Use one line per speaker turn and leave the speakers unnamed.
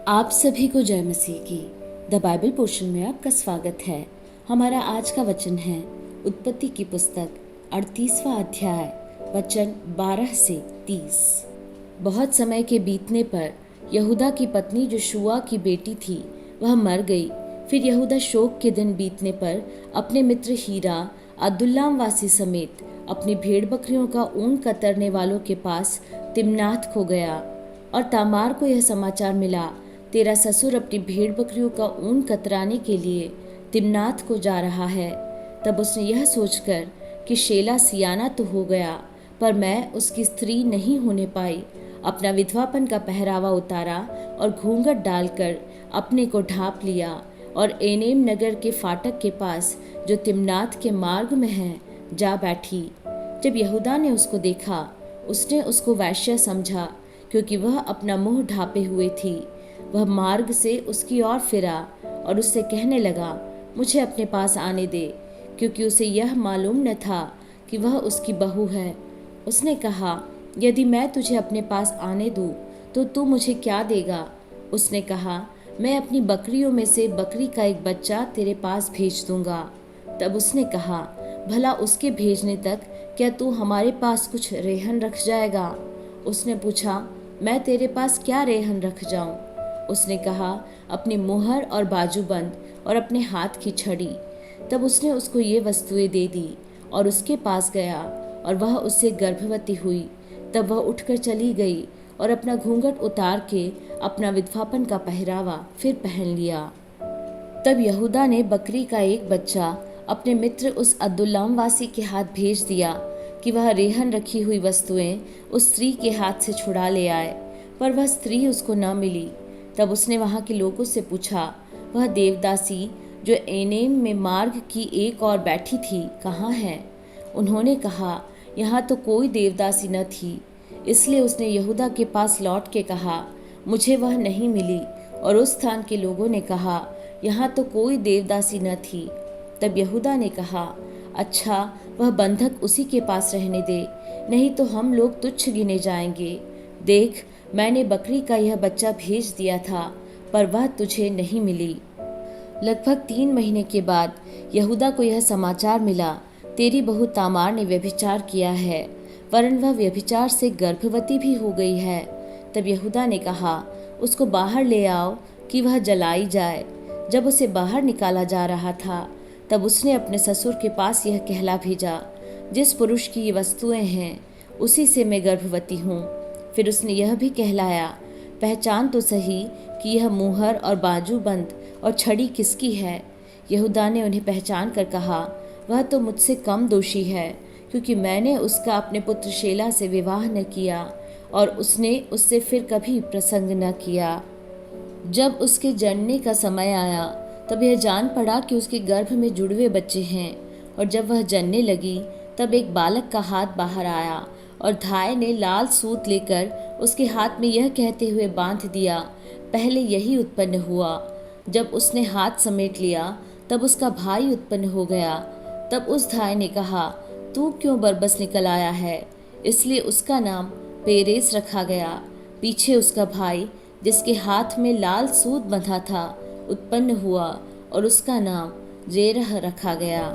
आप सभी को जय मसीह की। द बाइबल पोर्शन में आपका स्वागत है। हमारा आज का वचन है उत्पत्ति की पुस्तक 38वां अध्याय वचन 12 से 30। बहुत समय के बीतने पर यहूदा की पत्नी जो शुआ की बेटी थी वह मर गई। फिर यहूदा शोक के दिन बीतने पर अपने मित्र हीरा अदुल्लाम वासी समेत अपनी भेड़ बकरियों का ऊन कतरने वालों के पास तिम्नाथ को गया। और तामार को यह समाचार मिला, तेरा ससुर अपनी भेड़ बकरियों का ऊन कतराने के लिए तिम्नाथ को जा रहा है। तब उसने यह सोचकर कि शेला सियाना तो हो गया, पर मैं उसकी स्त्री नहीं होने पाई, अपना विधवापन का पहरावा उतारा और घूंघट डालकर अपने को ढांप लिया और एनेम नगर के फाटक के पास जो तिम्नाथ के मार्ग में है जा बैठी। जब यहूदा ने उसको देखा, उसने उसको वैश्या समझा, क्योंकि वह अपना मुंह ढांपे हुए थी। वह मार्ग से उसकी ओर फिरा और उससे कहने लगा, मुझे अपने पास आने दे, क्योंकि उसे यह मालूम न था कि वह उसकी बहू है। उसने कहा, यदि मैं तुझे अपने पास आने दूं तो तू मुझे क्या देगा? उसने कहा, मैं अपनी बकरियों में से बकरी का एक बच्चा तेरे पास भेज दूंगा। तब उसने कहा, भला उसके भेजने तक क्या तू हमारे पास कुछ रेहन रख जाएगा? उसने पूछा, मैं तेरे पास क्या रेहन रख जाऊं? उसने कहा, अपनी मुहर और बाजूबंद और अपने हाथ की छड़ी। तब उसने उसको ये वस्तुएं दे दी और उसके पास गया और वह उससे गर्भवती हुई। तब वह उठकर चली गई और अपना घूंघट उतार के अपना विधवापन का पहरावा फिर पहन लिया। तब यहूदा ने बकरी का एक बच्चा अपने मित्र उस अदुल्लाम वासी के हाथ भेज दिया कि वह रेहन रखी हुई वस्तुएं उस स्त्री के हाथ से छुड़ा ले आए, पर वह स्त्री उसको न मिली। तब उसने वहां के लोगों से पूछा, वह देवदासी जो एनेम में मार्ग की एक और बैठी थी कहाँ है? उन्होंने कहा, यहाँ तो कोई देवदासी न थी। इसलिए उसने यहूदा के पास लौट के कहा, मुझे वह नहीं मिली। और उस स्थान के लोगों ने कहा, यहाँ तो कोई देवदासी न थी। तब यहूदा ने कहा, अच्छा, वह बंधक उसी के पास रहने दे, नहीं तो हम लोग तुच्छ गिने जाएंगे। देख, मैंने बकरी का यह बच्चा भेज दिया था, पर वह तुझे नहीं मिली। लगभग 3 महीने के बाद यहूदा को यह समाचार मिला, तेरी बहू तामार ने व्यभिचार किया है, वरन वह व्यभिचार से गर्भवती भी हो गई है। तब यहूदा ने कहा, उसको बाहर ले आओ कि वह जलाई जाए। जब उसे बाहर निकाला जा रहा था, तब उसने अपने ससुर के पास यह कहला भेजा, जिस पुरुष की ये वस्तुएं हैं उसी से मैं गर्भवती हूँ। फिर उसने यह भी कहलाया, पहचान तो सही कि यह मुहर और बाजूबंद और छड़ी किसकी है? यहूदा ने उन्हें पहचान कर कहा, वह तो मुझसे कम दोषी है, क्योंकि मैंने उसका अपने पुत्र शेला से विवाह न किया और उसने उससे फिर कभी प्रसंग न किया। जब उसके जनने का समय आया, तब यह जान पड़ा कि उसके गर्भ में जुड़वे बच्चे हैं। और जब वह जनने लगी, तब एक बालक का हाथ बाहर आया और धाय ने लाल सूत लेकर उसके हाथ में यह कहते हुए बांध दिया, पहले यही उत्पन्न हुआ। जब उसने हाथ समेट लिया, तब उसका भाई उत्पन्न हो गया। तब उस धाय ने कहा, तू क्यों बरबस निकल आया है? इसलिए उसका नाम पेरेस रखा गया। पीछे उसका भाई, जिसके हाथ में लाल सूत बंधा था, उत्पन्न हुआ और उसका नाम जेरह रखा गया।